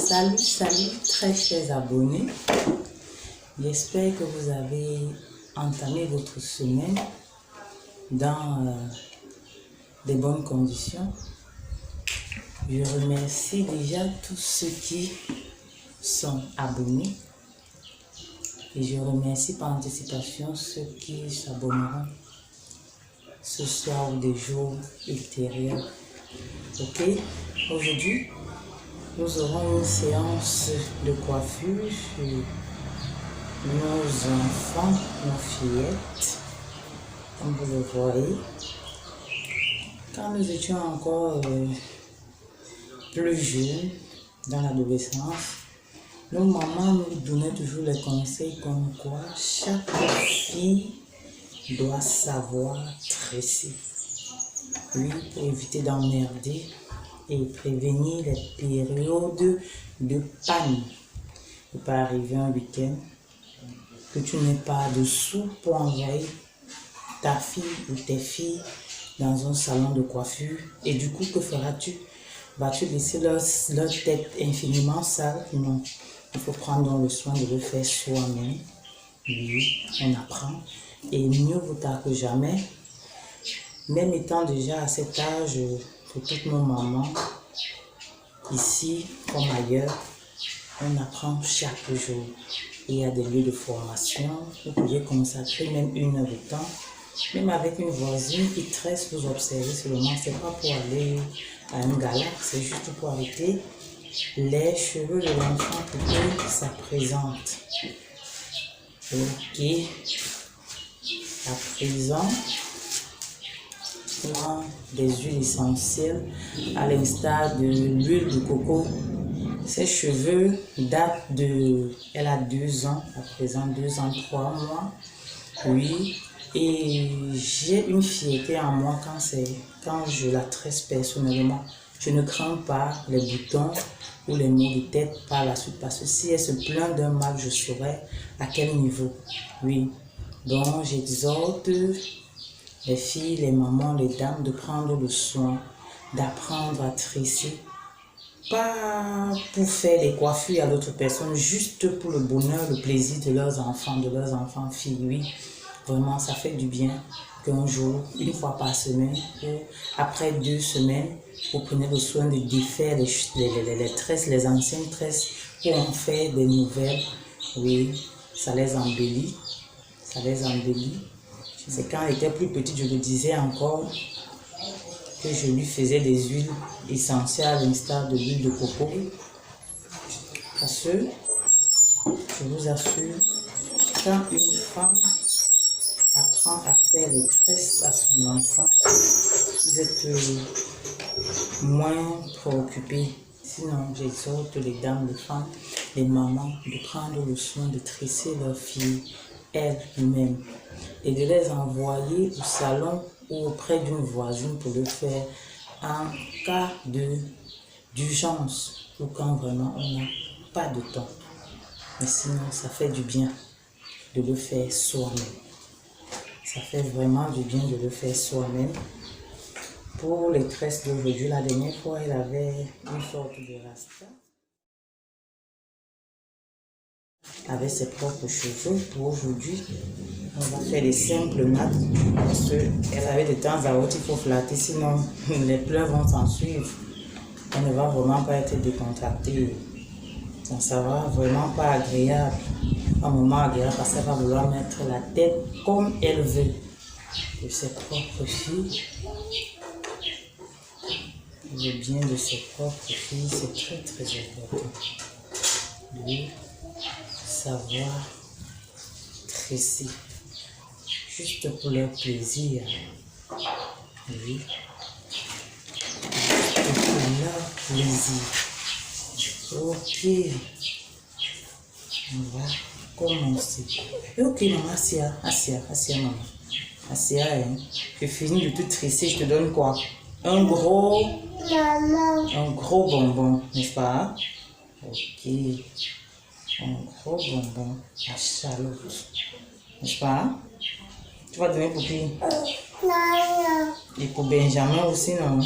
Salut très chers abonnés. J'espère que vous avez entamé votre semaine dans de bonnes conditions. Je remercie déjà tous ceux qui sont abonnés et je remercie par anticipation ceux qui s'abonneront ce soir ou des jours ultérieurs. Ok, aujourd'hui nous aurons une séance de coiffure sur nos enfants, nos fillettes, comme vous le voyez. Quand nous étions encore plus jeunes, dans l'adolescence, nos mamans nous donnaient toujours les conseils comme quoi chaque fille doit savoir tresser. Oui, pour éviter d'emmerder et prévenir les périodes de panne. Il peut arriver un week-end que tu n'aies pas de sous pour envoyer ta fille ou tes filles dans un salon de coiffure. Et du coup, que feras-tu? Vas-tu laisser leur tête infiniment sale? Non. Il faut prendre le soin de le faire soi-même. Oui, on apprend. Et mieux vaut tard que jamais. Même étant déjà à cet âge, pour toutes nos mamans, ici comme ailleurs, on apprend chaque jour. Il y a des lieux de formation, vous pouvez consacrer même 1 heure de temps. Même avec une voisine qui tresse, vous observez seulement, c'est pas pour aller à un gala, c'est juste pour arrêter les cheveux de l'enfant pour que ça présente. Ok, à présent, on prend des huiles essentielles à l'instar de l'huile de coco. Ses cheveux datent de... Elle a 2 ans, à présent 2 ans, 3 mois. Oui, et j'ai une fierté en moi quand je la tresse personnellement. Je ne crains pas les boutons ou les maux de tête par la suite parce que si elle se plaint d'un mal, je saurai à quel niveau. Oui, donc j'exhorte les filles, les mamans, les dames de prendre le soin, d'apprendre à tresser. Pas pour faire des coiffures à d'autres personnes, juste pour le bonheur, le plaisir de leurs enfants filles, oui. Vraiment, ça fait du bien qu'un jour, 1 fois par semaine, ou après 2 semaines, vous prenez le soin de défaire les tresses, les anciennes tresses, pour en faire des nouvelles. Oui, ça les embellit. Ça les embellit. C'est quand elle était plus petite, je le disais encore, que je lui faisais des huiles essentielles à l'instar de l'huile de coco. Parce que, je vous assure, quand une femme apprend à faire les tresses à son enfant, vous êtes moins préoccupés. Sinon, j'exhorte les dames, les femmes, les mamans de prendre le soin de tresser leurs filles elles-mêmes et de les envoyer au salon ou auprès d'une voisine pour le faire en cas d'urgence ou quand vraiment on n'a pas de temps. Mais sinon, ça fait du bien de le faire soi-même. Ça fait vraiment du bien de le faire soi-même. Pour les tresses d'aujourd'hui, la dernière fois, elle avait une sorte de rasta avec ses propres cheveux. Pour aujourd'hui, on va faire des simples nattes parce qu'elle avait de temps à autre, il faut flatter, sinon les pleurs vont s'en suivre. Elle ne va vraiment pas être décontractée. Donc ça va vraiment pas agréable, un moment agréable parce qu'elle va vouloir mettre la tête comme elle veut de ses propres filles. Le bien de ses propres filles, c'est très très important. De savoir tresser, juste pour leur plaisir. Oui, juste pour leur plaisir. Ok, on va commencer. Ok, maman, Assia, maman. Assia, hein. Je finis de tout tresser, je te donne quoi? Un gros bonbon, n'est-ce pas? Ok, un gros bonbon à Charlotte, n'est-ce pas? Tu vas donner pour qui? Et pour Benjamin aussi, non?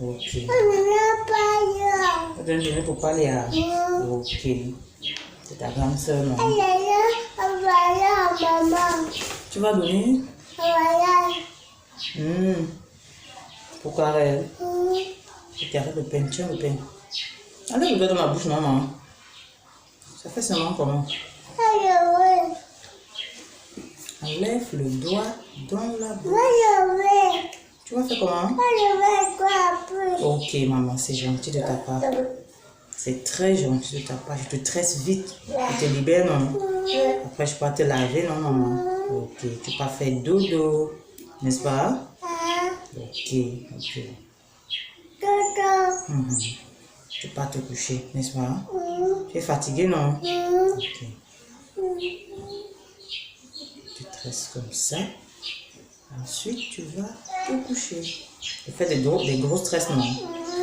Ok. donner pour parler à... Ok. C'est ta grande soeur, non? Tu vas donner? Pourquoi elle? Tu arrêtes le pain, tiens le pain. Enlève le doigt dans ma bouche, maman. Ça fait seulement comment? Enlève le doigt dans la bouche. Tu vas faire comment? Ok, maman, c'est gentil de ta part. C'est très gentil de ta part. Je te tresse vite. Je te libère, non? Après, je peux te laver, non, maman? Ok, tu peux faire dodo, n'est-ce pas? Ok, ok. Tu peux pas te coucher, n'est-ce pas? Tu es fatigué, non? Ok. Tu tresses comme ça. Ensuite, tu vas te coucher. Tu fais des gros stress, non?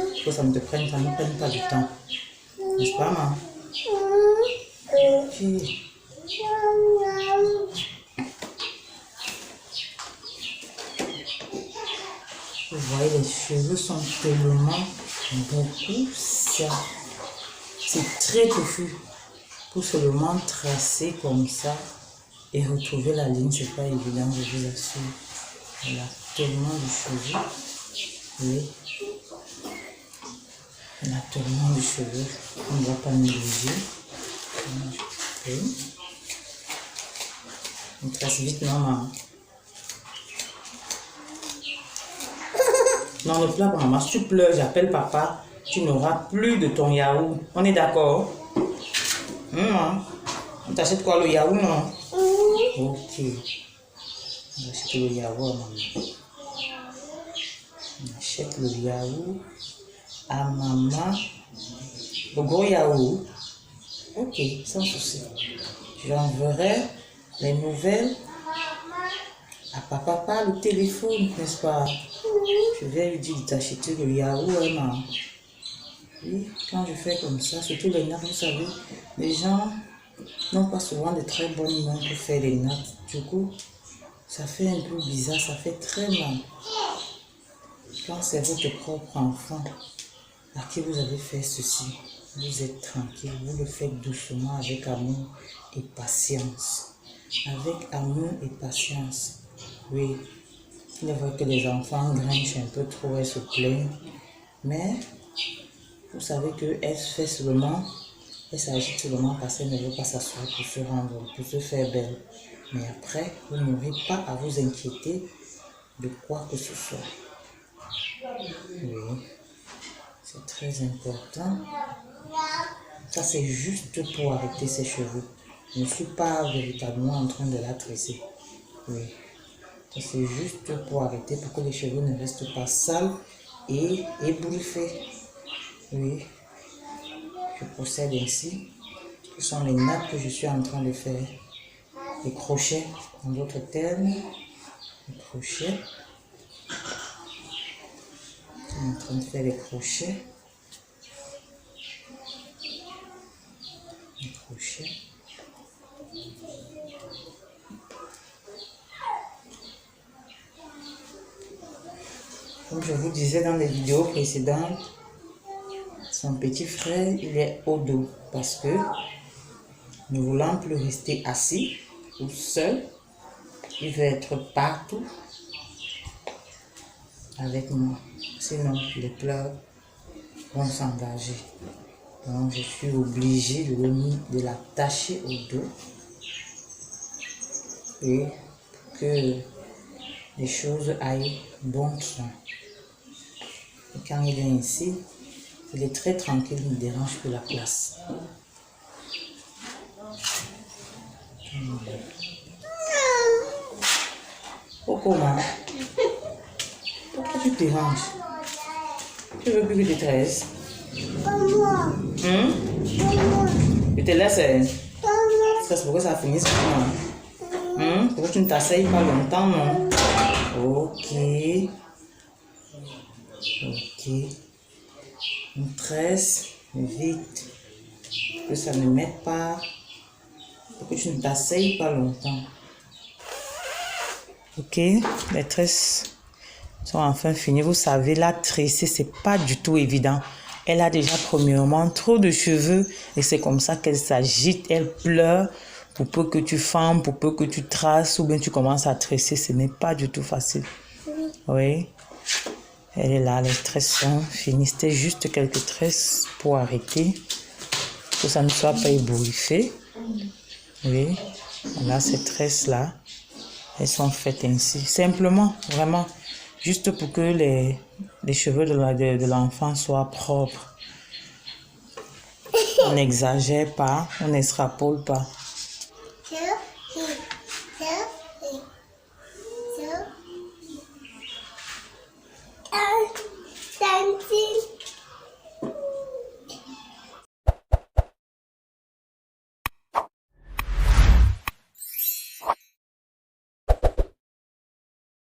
Parce que ça ne prenne pas du temps. N'est-ce pas, maman? Ok. Vous voyez, les cheveux sont tellement beaucoup. C'est très touffu. Pour seulement tracer comme ça et retrouver la ligne, c'est pas évident, je vous assure. Elle a tellement de cheveux. Oui. Elle a tellement de cheveux. On ne va pas négliger. On trace vite, non, maman? Non, ne pleure pas, maman. Si tu pleures, j'appelle papa. Tu n'auras plus de ton yaourt. On est d'accord? On t'achète quoi, le yaourt, non? Ok. On achète le yaourt, maman. On achète le yaourt à maman. Le gros yaourt. Ok, sans souci. J'enverrai les nouvelles à papa par le téléphone, n'est-ce pas? Je vais lui dire de t'acheter le yaourt, maman. Oui, quand je fais comme ça, surtout les nattes, vous savez, les gens n'ont pas souvent de très bonnes mains pour faire les nattes. Du coup, ça fait un peu bizarre, ça fait très mal. Quand c'est votre propre enfant à qui vous avez fait ceci, vous êtes tranquille, vous le faites doucement avec amour et patience. Avec amour et patience. Oui, il est vrai que les enfants grinchent un peu trop, elles se plaignent, mais vous savez qu'elle fait seulement, elle s'agit seulement parce qu'elle ne veut pas s'asseoir pour se rendre, pour se faire belle. Mais après, vous n'aurez pas à vous inquiéter de quoi que ce soit. Oui, c'est très important. Ça, c'est juste pour arrêter ses cheveux. Je ne suis pas véritablement en train de la tresser. Oui. C'est juste pour arrêter, pour que les cheveux ne restent pas sales et ébouffés. Oui. Je procède ainsi. Ce sont les nappes que je suis en train de faire. Les crochets, en d'autres termes. Les crochets. Je suis en train de faire les crochets. Les crochets. Comme je vous disais dans les vidéos précédentes, son petit frère, il est au dos parce que ne voulant plus rester assis ou seul, il veut être partout avec moi. Sinon, les pleurs vont s'engager. Donc, je suis obligée de l'attacher au dos et que les choses aillent bon train. Et quand il est ici, il est très tranquille, il ne dérange plus la place. Pourquoi, pourquoi tu te déranges? Tu veux plus que je te tresse? Je te laisse. C'est pourquoi ça finit maintenant. Pourquoi tu ne t'asseyes pas longtemps, non? Ok. Ok. On tresse vite. Que ça ne mette pas. Pour que tu ne t'asseyes pas longtemps. Ok. Les tresses sont enfin finies. Vous savez, la tresser, c'est pas du tout évident. Elle a déjà premièrement trop de cheveux et c'est comme ça qu'elle s'agite, elle pleure. Pour peu que tu fends, pour peu que tu traces ou bien tu commences à tresser, ce n'est pas du tout facile. Oui. Elle est là, les tresses sont finies. C'était juste quelques tresses pour arrêter, que ça ne soit pas ébouriffé. Oui. Là, ces tresses-là, elles sont faites ainsi. Simplement, vraiment, juste pour que les cheveux de l'enfant soient propres. On n'exagère pas, on n'extrapole pas.